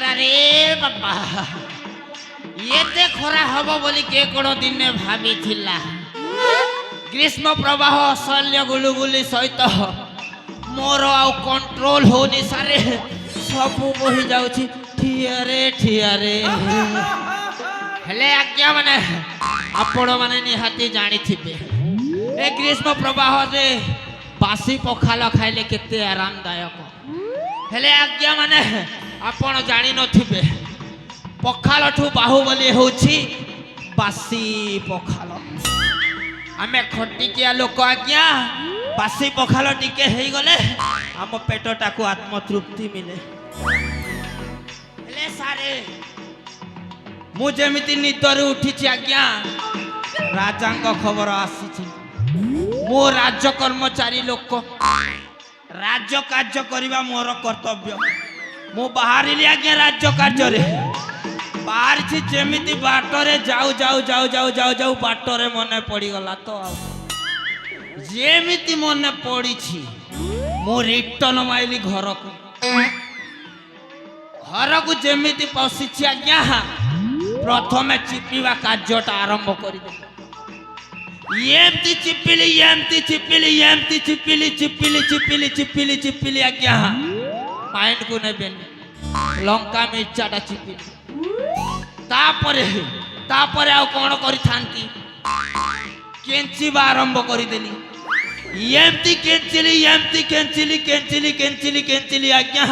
আরে বাবা এতে খরা হব বলি কে কোন দিনে ভাবিছিলা গ্রীষ্ম প্রবাহ অসহ্য গুলুগুলি সহিত মোর আউ কন্ট্রোল হোনি সারে সবু বহি যাଉଛି ঠিয়ারে হেলে আজ্ঞା মানে আপন মানে নিহাতি জানিथिবে এ গ্রীষ্ম প্রবাহরে বাসি পখাল খাইলে কেতে আরামদায়ক হেলে আজ্ঞା মানে আপন জানি নথিবে পখালঠু বাহুবলী হଉଛି বাসি পখাল ଆମେ ଖଟିକିଆ ଲୋକ ଆଜ୍ଞା ବାସି ପଖାଳ ଟିକେ ହେଇଗଲେ ଆମ ପେଟଟାକୁ ଆତ୍ମତୃପ୍ତି ମିଳେ ହେଲେ ସାରେ ମୁଁ ଯେମିତି ନିଦରୁ ଉଠିଛି ଆଜ୍ଞା ରାଜାଙ୍କ ଖବର ଆସିଛି ମୁଁ ରାଜ କର୍ମଚାରୀ ଲୋକ ରାଜ କାର୍ଯ୍ୟ କରିବା ମୋର କର୍ତ୍ତବ୍ୟ ମୁଁ ବାହାରିଲି ଆଜ୍ଞା ରାଜ କାର୍ଯ୍ୟରେ ବାହାରିଛି ଯେମିତି ବାଟରେ ଯାଉ ବାଟରେ ମନେ ପଡ଼ିଗଲା ତ ଆଉ ଯେମିତି ମନେ ପଡ଼ିଛି ମୁଁ ରିଟର୍ନ ମାଇଲି ଘରକୁ ଯେମିତି ପଶିଛି ଆଜ୍ଞା ପ୍ରଥମେ ଚିପିବା କାର୍ଯ୍ୟଟା ଆରମ୍ଭ କରିଦେଲି ଏମିତି ଚିପିଲି ଆଜ୍ଞା ମାଇଣ୍ଡକୁ ନେବେନି ଲଙ୍କା ମିର୍ଚାଟା ଚିପିଲି ତାପରେ ଆଉ କ'ଣ କରିଥାନ୍ତି କେଞ୍ଚିବା ଆରମ୍ଭ କରିଦେଲି ଏମିତି କେଞ୍ଚିଲି ଆଜ୍ଞା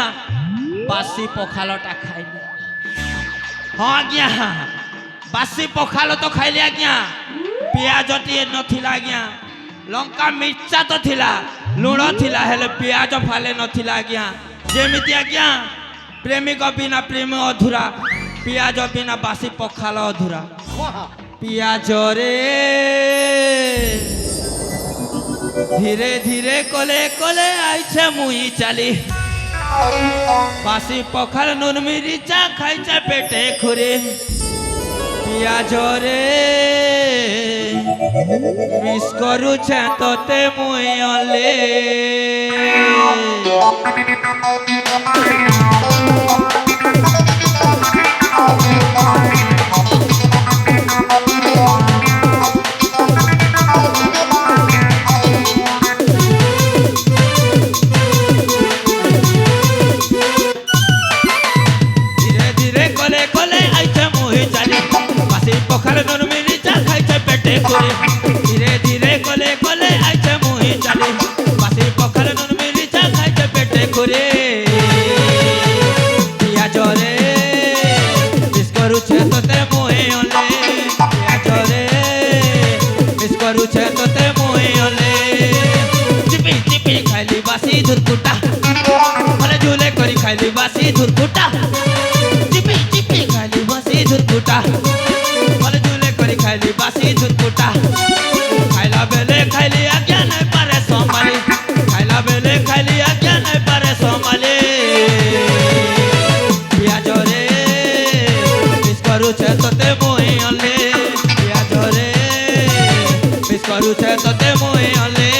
ବାସି ପଖାଲଟା ଖାଇଲି ହଁ ଆଜ୍ଞା ବାସି ପଖାଲ ତ ଖାଇଲି ଆଜ୍ଞା ପିଆଜଟିଏ ନଥିଲା ଆଜ୍ଞା ଲଙ୍କା ମିର୍ଚା ତ ଥିଲା ଲୁଣ ଥିଲା ହେଲେ ପିଆଜ ଫାଲେ ନଥିଲା ଆଜ୍ଞା ଯେମିତି ଆଜ୍ଞା ପ୍ରେମିକ ବିନା ପ୍ରେମ ଅଧୁରା ପିଆଜ ବିନା ବାସି ପଖାଲ ଅଧୁରା ପିଆଜ ରେ ধীরে ধীরে কলে কলে আইছে মুই চালি বাসি পখাল নুন মিরিচা খাইছে পেটে খুরে পিয়াজ রে মিস করুছে তোতে মুই অলে ধীরে ধীরে কলে কলে আইছে মুই চালি বাসি পখাল নুন মিরিচা খাইছে পেটে করে পিয়াজ রে মিস করুছে তোতে মুই অলে পিয়াজ রে মিস করুছে তোতে মুই অলে চিপি খাইলি বাসি ধুরকুটা ভলে ঝুলে করি খাইলি বাসি ধুরকুটা চিপি খাইলি বাসি ধুরকুটা ভলে ঝুলে করি খাইলি বাসি ধুরকুটা খাইলা বেলে খাইলি আজ্ঞা নাই পারে সম্ভালি খাইলা বেলে খাইলি আজ্ঞা নাই পারে সম্ভালি পিয়াজ রে মিস করুছে তোতে মুই অলে পিয়াজ রে মিস করুছে তোতে মুই অলে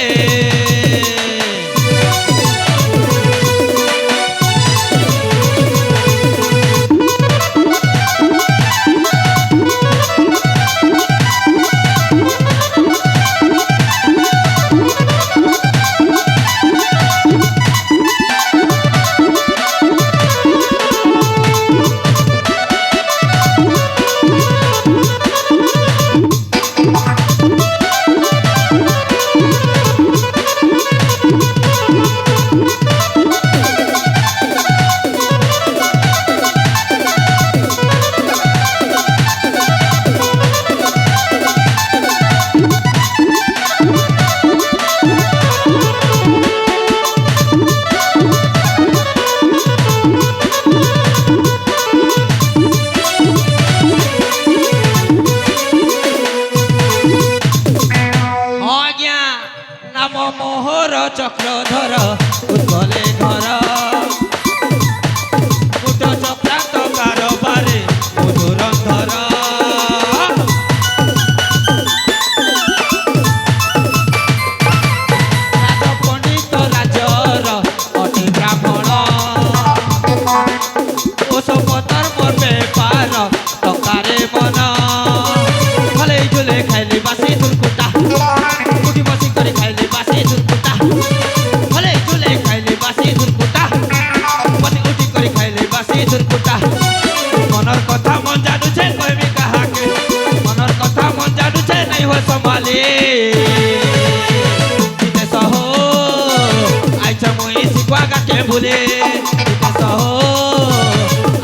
सुरकुटा मनर कथा मन जानू छे कहबी कहा के मनर कथा मन जानू छे नहीं हो संभाले विदेश हो आइछा मोई सिखवा के भूले विदेश हो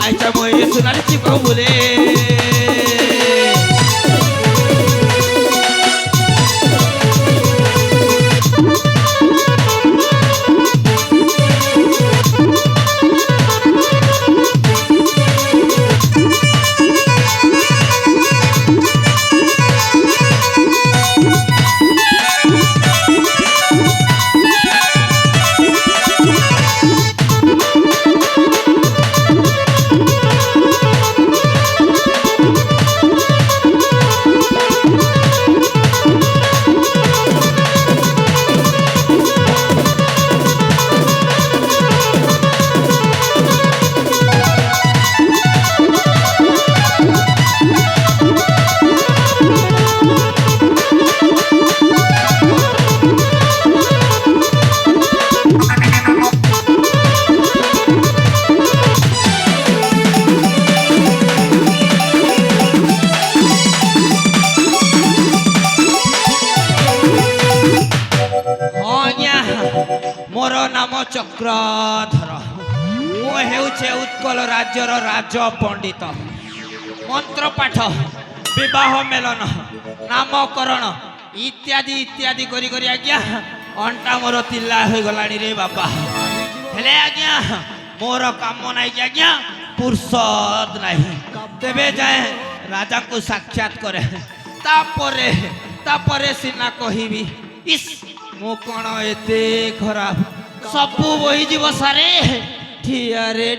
आइछा मोई सुनार चिपो भूले मोर नाम चक्रधर मु हेउछे उत्कल राज्यर राज पंडित मंत्र पाठ विवाह मेलन नामकरण इत्यादि इत्यादि करी करी आज्ञा अंटा मोर तिल्ला हो गलानी रे बाबा हेले आज्ञा मोर काम नहीं आज्ञा फुर्सत नहीं तेबे जाए राजा को साक्षात करे तापरे सिना कहिबी इस मु कौन एते खराब सबू बही जीव सारे ठिया रे